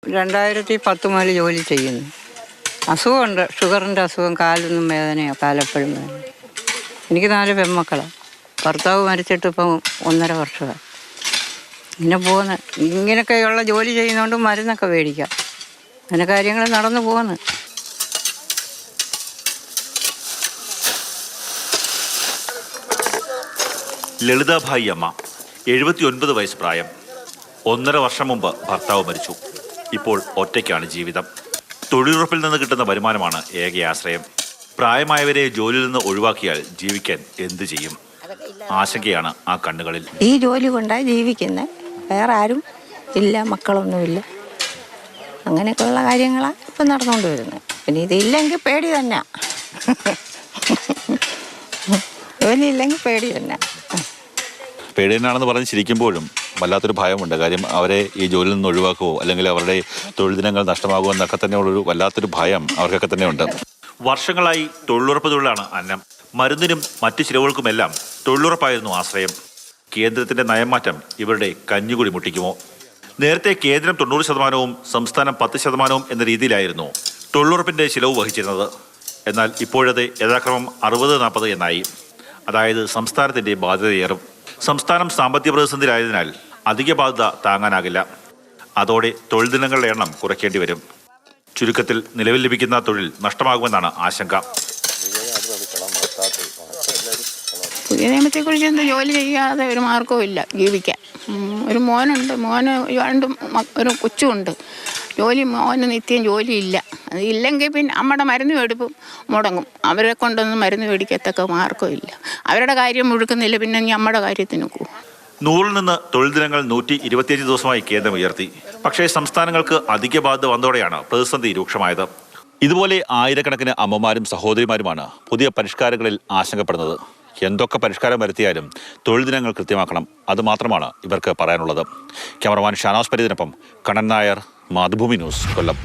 2010 മുതൽ ജോലി ചെയ്യുന്നു. അസുഖമുണ്ട്, ഷുഗറിൻ്റെ അസുഖം, കാലൊന്നും വേദനയോ, കാലെപ്പോഴും വേദന. എനിക്ക് 4 പെൺമക്കളാണ്. ഭർത്താവ് മരിച്ചിട്ട് ഇപ്പം 1.5 വർഷമായി. ഇങ്ങനെ പോകുന്നു. ഇങ്ങനെയൊക്കെയുള്ള ജോലി ചെയ്യുന്നതുകൊണ്ട് മരുന്നൊക്കെ മേടിക്കാം. അങ്ങനെ കാര്യങ്ങൾ നടന്നു പോകുന്നു. ലളിതാഭായി അമ്മ, 79 വയസ്സ് പ്രായം. 1.5 വർഷം മുമ്പ് ഭർത്താവ് മരിച്ചു. ഇപ്പോൾ ഒറ്റയ്ക്കാണ് ജീവിതം. തൊഴിലുറപ്പിൽ നിന്ന് കിട്ടുന്ന വരുമാനമാണ് ഏക ആശ്രയം. പ്രായമായവരെ ജോലിയിൽ നിന്ന് ഒഴിവാക്കിയാൽ ജീവിക്കാൻ എന്ത് ചെയ്യും? ആശങ്കയാണ് ആ കണ്ണുകളിൽ. ഈ ജോലി കൊണ്ടാണ് ജീവിക്കുന്നത്. വേറെ ആരും ഇല്ല, മക്കളൊന്നുമില്ല. അങ്ങനെയൊക്കെയുള്ള കാര്യങ്ങളാണ് ഇപ്പം നടന്നുകൊണ്ട് വരുന്നത്. പിന്നെ ഇതില്ലെങ്കിൽ പേടി തന്നെ. ജോലി ഇല്ലെങ്കിൽ പേടി തന്നെ. പേടി തന്നെയാണെന്ന് പറഞ്ഞ് ചിരിക്കുമ്പോഴും വല്ലാത്തൊരു ഭയമുണ്ട്. കാര്യം അവരെ ഈ ജോലിയിൽ നിന്ന് ഒഴിവാക്കുമോ, അല്ലെങ്കിൽ അവരുടെ തൊഴിൽ ദിനങ്ങൾ നഷ്ടമാകുമോ എന്നൊക്കെ തന്നെയുള്ളൊരു വല്ലാത്തൊരു ഭയം അവർക്കൊക്കെ തന്നെയുണ്ട്. വർഷങ്ങളായി തൊഴിലുറപ്പ് തൊഴിലാണ് അന്നം. മരുന്നിനും മറ്റു ചിലവുകൾക്കുമെല്ലാം തൊഴിലുറപ്പായിരുന്നു ആശ്രയം. കേന്ദ്രത്തിന്റെ നയംമാറ്റം ഇവരുടെ കഞ്ഞുകുടി മുട്ടിക്കുമോ? നേരത്തെ കേന്ദ്രം 90%, സംസ്ഥാനം 10% എന്ന രീതിയിലായിരുന്നു തൊഴിലുറപ്പിന്റെ ചിലവ് വഹിച്ചിരുന്നത്. എന്നാൽ ഇപ്പോഴത്തെ യഥാക്രമം 60-40 എന്നായി. അതായത് സംസ്ഥാനത്തിന്റെ ബാധ്യതയേറും. സംസ്ഥാനം സാമ്പത്തിക പ്രതിസന്ധിയിലായതിനാൽ അധിക ബാധ്യത താങ്ങാനാകില്ല. അതോടെ തൊഴിൽ ദിനങ്ങളുടെ എണ്ണം കുറയ്ക്കേണ്ടി വരും. ചുരുക്കത്തിൽ നിലവിൽ ലഭിക്കുന്ന തൊഴിൽ നഷ്ടമാകുമെന്നാണ് ആശങ്ക. പുതിയ നിയമത്തെക്കുറിച്ച് ജോലി ചെയ്യാതെ ഒരു മാർഗവും ഇല്ല ജീവിക്കാൻ. ഒരു മോനുണ്ട്, ഒരു കൊച്ചുമുണ്ട്. മോന് നിത്യം ജോലിയില്ല. അതില്ലെങ്കിൽ പിന്നെ അമ്മയുടെ മരുന്ന് മേടിപ്പും മുടങ്ങും. അവരെ കൊണ്ടൊന്നും മരുന്ന് മേടിക്കത്തക്ക മാർഗമില്ല. അവരുടെ കാര്യം മുഴുക്കുന്നില്ല, പിന്നെ നീ അമ്മയുടെ കാര്യത്തിന് നോക്കൂ. 100-ൽ നിന്ന് തൊഴിൽ ദിനങ്ങൾ 125 ദിവസമായി കേന്ദ്രം ഉയർത്തി. പക്ഷേ സംസ്ഥാനങ്ങൾക്ക് അധിക ബാധ്യത വന്നതോടെയാണ് പ്രതിസന്ധി രൂക്ഷമായത്. ഇതുപോലെ ആയിരക്കണക്കിന് അമ്മമാരും സഹോദരിമാരുമാണ് പുതിയ പരിഷ്കാരങ്ങളിൽ ആശങ്കപ്പെടുന്നത്. എന്തൊക്കെ പരിഷ്കാരം വരുത്തിയാലും തൊഴിൽ ദിനങ്ങൾ കൃത്യമാക്കണം. അതുമാത്രമാണ് ഇവർക്ക് പറയാനുള്ളത്. ക്യാമറമാൻ ഷാനോസ് പരീതിനൊപ്പം കണ്ണൻ നായർ, മാതൃഭൂമി ന്യൂസ്, കൊല്ലം.